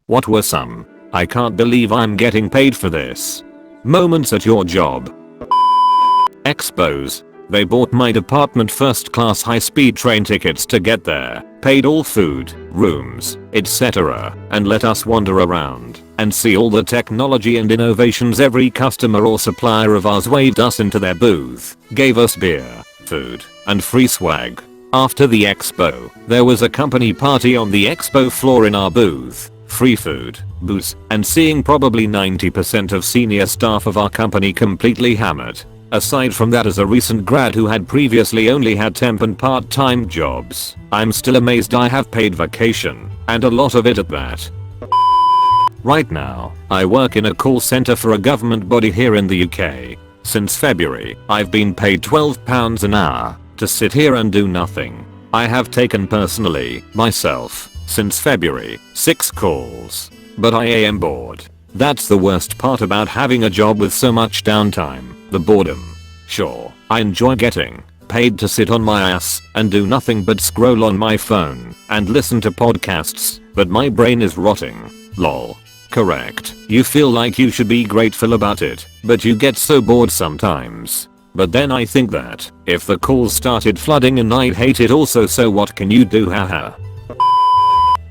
What were some "I can't believe I'm getting paid for this" moments at your job? Expos. They bought my department first class high speed train tickets to get there, paid all food, rooms, etc. and let us wander around and see all the technology and innovations every customer or supplier of ours waved us into their booth, gave us beer, food, and free swag. After the expo, there was a company party on the expo floor in our booth, free food, booze, and seeing probably 90% of senior staff of our company completely hammered. Aside from that, as a recent grad who had previously only had temp and part-time jobs, I'm still amazed I have paid vacation, and a lot of it at that. Right now, I work in a call center for a government body here in the UK. Since February, I've been paid £12 an hour to sit here and do nothing. I have taken personally, myself, since February, 6 calls. But I am bored. That's the worst part about having a job with so much downtime. The boredom. Sure, I enjoy getting paid to sit on my ass and do nothing but scroll on my phone and listen to podcasts, but my brain is rotting. Lol. Correct. You feel like you should be grateful about it, but you get so bored sometimes. But then I think that if the calls started flooding and I'd hate it also, so what can you do, haha.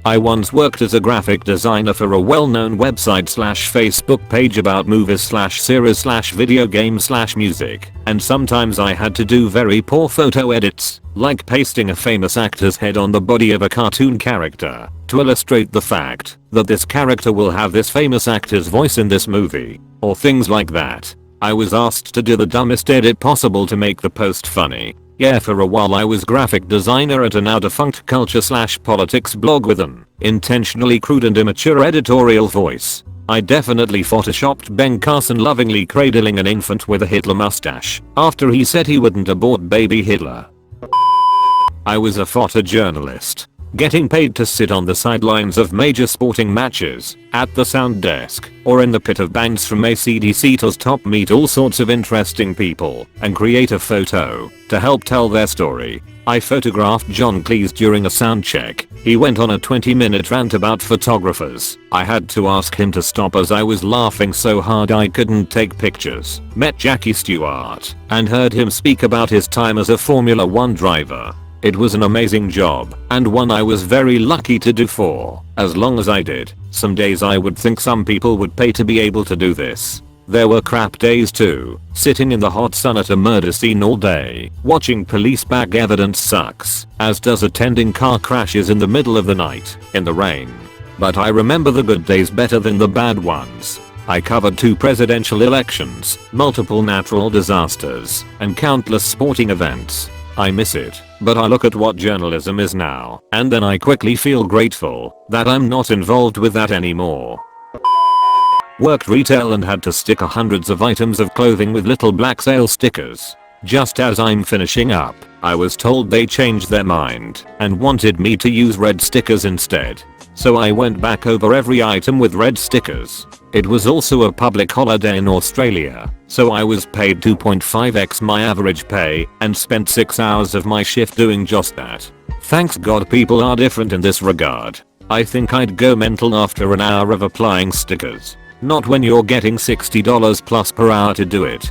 I once worked as a graphic designer for a well-known website / Facebook page about movies / series / video games / music, and sometimes I had to do very poor photo edits, like pasting a famous actor's head on the body of a cartoon character to illustrate the fact that this character will have this famous actor's voice in this movie, or things like that. I was asked to do the dumbest edit possible to make the post funny. Yeah, for a while I was graphic designer at a now defunct culture / politics blog with an intentionally crude and immature editorial voice. I definitely photoshopped Ben Carson lovingly cradling an infant with a Hitler mustache after he said he wouldn't abort baby Hitler. I was a photojournalist, getting paid to sit on the sidelines of major sporting matches, at the sound desk, or in the pit of bands from AC/DC to top, meet all sorts of interesting people, and create a photo to help tell their story. I photographed John Cleese during a sound check. He went on a 20-minute rant about photographers. I had to ask him to stop as I was laughing so hard I couldn't take pictures. Met Jackie Stewart and heard him speak about his time as a Formula 1 driver. It was an amazing job, and one I was very lucky to do for as long as I did. Some days I would think some people would pay to be able to do this. There were crap days too, sitting in the hot sun at a murder scene all day, watching police bag evidence sucks, as does attending car crashes in the middle of the night, in the rain. But I remember the good days better than the bad ones. I covered 2 presidential elections, multiple natural disasters, and countless sporting events. I miss it, but I look at what journalism is now, and then I quickly feel grateful that I'm not involved with that anymore. Worked retail and had to stick hundreds of items of clothing with little black sale stickers. Just as I'm finishing up, I was told they changed their mind and wanted me to use red stickers instead. So I went back over every item with red stickers. It was also a public holiday in Australia, so I was paid 2.5x my average pay and spent 6 hours of my shift doing just that. Thanks God people are different in this regard. I think I'd go mental after an hour of applying stickers. Not when you're getting $60 plus per hour to do it.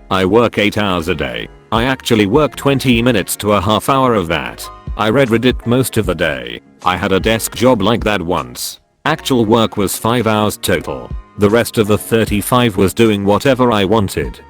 I work 8 hours a day. I actually work 20 minutes to a half hour of that. I read Reddit most of the day. I had a desk job like that once. Actual work was 5 hours total. The rest of the 35 was doing whatever I wanted.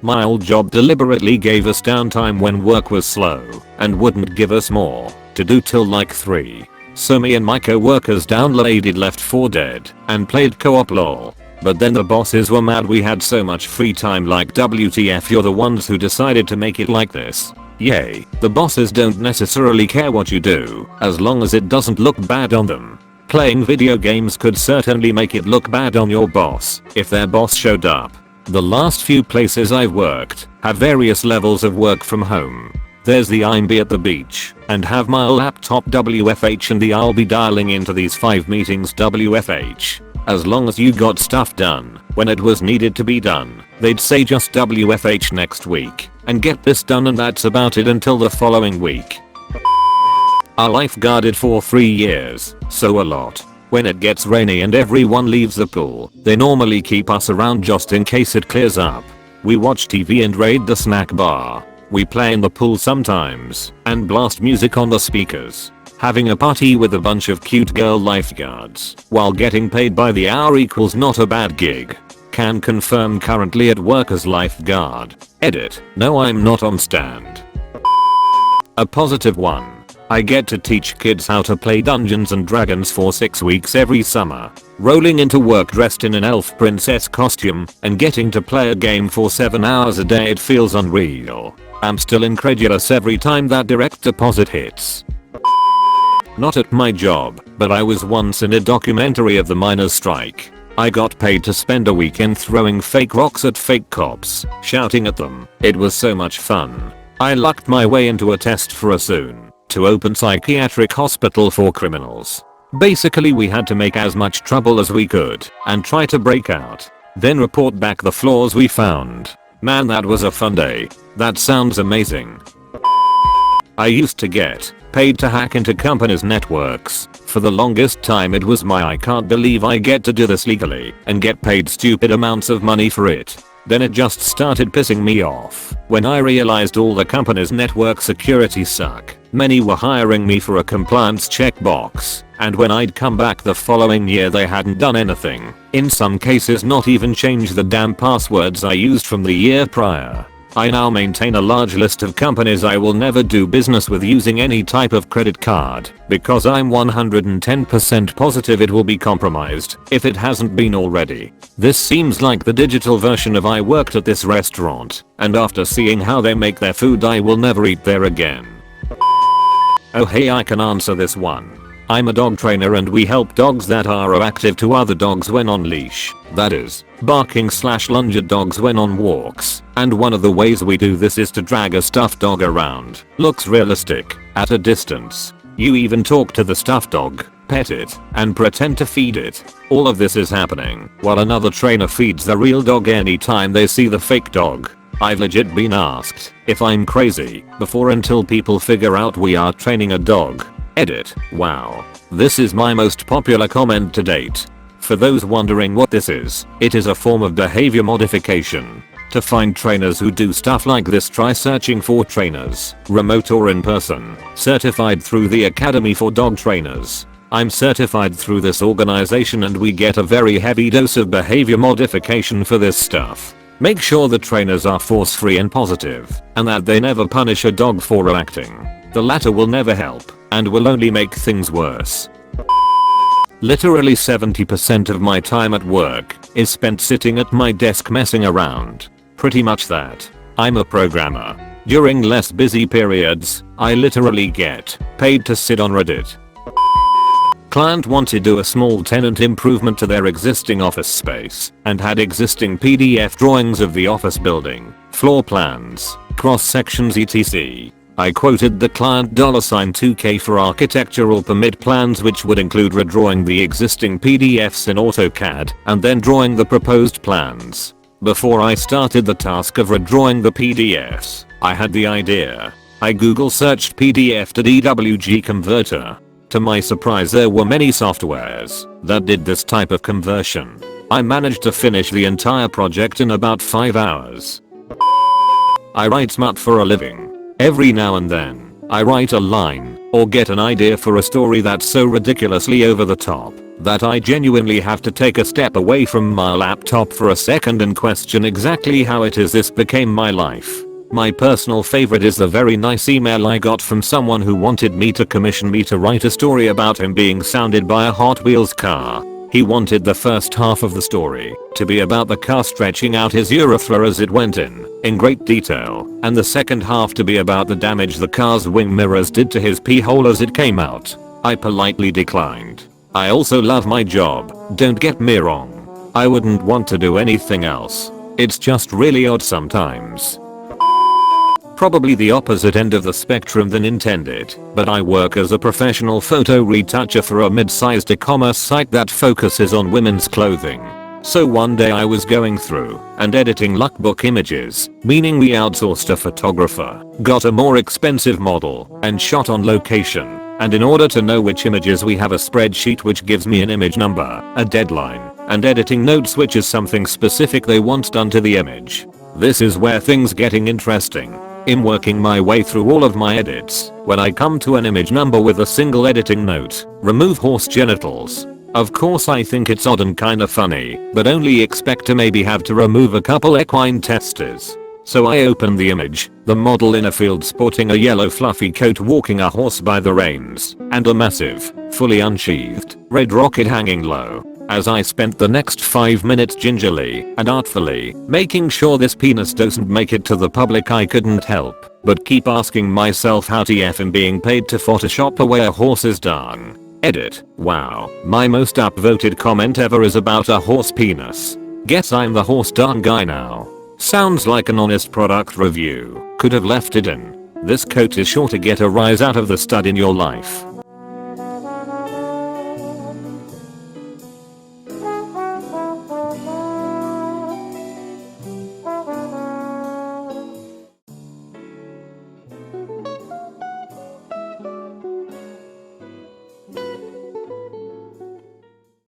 My old job deliberately gave us downtime when work was slow and wouldn't give us more to do till like 3. So me and my co-workers downloaded Left 4 Dead and played co-op lol. But then the bosses were mad we had so much free time, like WTF, you're the ones who decided to make it like this. Yay, the bosses don't necessarily care what you do as long as it doesn't look bad on them. Playing video games could certainly make it look bad on your boss if their boss showed up. The last few places I've worked have various levels of work from home. There's the I'm be at the beach and have my laptop WFH, and the I'll be dialing into these 5 meetings WFH. As long as you got stuff done when it was needed to be done, they'd say just WFH next week and get this done, and that's about it until the following week. I lifeguarded for 3 years, so a lot. When it gets rainy and everyone leaves the pool, they normally keep us around just in case it clears up. We watch TV and raid the snack bar. We play in the pool sometimes, and blast music on the speakers. Having a party with a bunch of cute girl lifeguards while getting paid by the hour equals not a bad gig. Can confirm currently at work as lifeguard. Edit. No, I'm not on stand. A positive one. I get to teach kids how to play Dungeons and Dragons for 6 weeks every summer. Rolling into work dressed in an elf princess costume and getting to play a game for 7 hours a day, it feels unreal. I'm still incredulous every time that direct deposit hits. Not at my job, but I was once in a documentary of the miners' strike. I got paid to spend a weekend throwing fake rocks at fake cops, shouting at them. It was so much fun. I lucked my way into a test for a soon to open psychiatric hospital for criminals. Basically we had to make as much trouble as we could and try to break out, then report back the flaws we found. Man, that was a fun day. That sounds amazing. I used to get paid to hack into companies' networks. For the longest time it was I can't believe I get to do this legally and get paid stupid amounts of money for it. Then it just started pissing me off when I realized all the company's network security suck. Many were hiring me for a compliance checkbox, and when I'd come back the following year they hadn't done anything. In some cases not even changed the damn passwords I used from the year prior. I now maintain a large list of companies I will never do business with using any type of credit card, because I'm 110% positive it will be compromised if it hasn't been already. This seems like the digital version of I worked at this restaurant, and after seeing how they make their food I will never eat there again. Oh hey, I can answer this one. I'm a dog trainer and we help dogs that are reactive to other dogs when on leash. That is, barking/lunge at dogs when on walks. And one of the ways we do this is to drag a stuffed dog around. Looks realistic at a distance. You even talk to the stuffed dog, pet it, and pretend to feed it. All of this is happening while another trainer feeds the real dog anytime they see the fake dog. I've legit been asked if I'm crazy before until people figure out we are training a dog. Edit. Wow. This is my most popular comment to date. For those wondering what this is, it is a form of behavior modification. To find trainers who do stuff like this, try searching for trainers, remote or in person, certified through the Academy for Dog Trainers. I'm certified through this organization and we get a very heavy dose of behavior modification for this stuff. Make sure the trainers are force-free and positive, and that they never punish a dog for reacting. The latter will never help, and will only make things worse. Literally 70% of my time at work is spent sitting at my desk messing around. Pretty much that. I'm a programmer. During less busy periods, I literally get paid to sit on Reddit. Client wanted to do a small tenant improvement to their existing office space and had existing PDF drawings of the office building, floor plans, cross sections etc. I quoted the client $2K for architectural permit plans, which would include redrawing the existing PDFs in AutoCAD and then drawing the proposed plans. Before I started the task of redrawing the PDFs, I had the idea. I Google searched PDF to DWG converter. To my surprise, there were many softwares that did this type of conversion. I managed to finish the entire project in about 5 hours. I write smut for a living. Every now and then, I write a line or get an idea for a story that's so ridiculously over the top that I genuinely have to take a step away from my laptop for a second and question exactly how it is this became my life. My personal favorite is the very nice email I got from someone who wanted me to commission me to write a story about him being sounded by a Hot Wheels car. He wanted the first half of the story to be about the car stretching out his urethra as it went in great detail, and the second half to be about the damage the car's wing mirrors did to his pee hole as it came out. I politely declined. I also love my job, don't get me wrong. I wouldn't want to do anything else. It's just really odd sometimes. Probably the opposite end of the spectrum than intended, but I work as a professional photo retoucher for a mid-sized e-commerce site that focuses on women's clothing. So one day I was going through and editing lookbook images, meaning we outsourced a photographer, got a more expensive model, and shot on location. And in order to know which images, we have a spreadsheet which gives me an image number, a deadline, and editing notes which is something specific they want done to the image. This is where things getting interesting. In working my way through all of my edits, when I come to an image number with a single editing note, remove horse genitals. Of course I think it's odd and kinda funny, but only expect to maybe have to remove a couple equine testes. So I open the image, the model in a field sporting a yellow fluffy coat walking a horse by the reins, and a massive, fully unsheathed, red rocket hanging low. As I spent the next 5 minutes gingerly and artfully making sure this penis doesn't make it to the public, I couldn't help but keep asking myself how TF am being paid to Photoshop away a horse's dung. Edit. Wow, my most upvoted comment ever is about a horse penis. Guess I'm the horse dung guy now. Sounds like an honest product review. Could have left it in. This coat is sure to get a rise out of the stud in your life.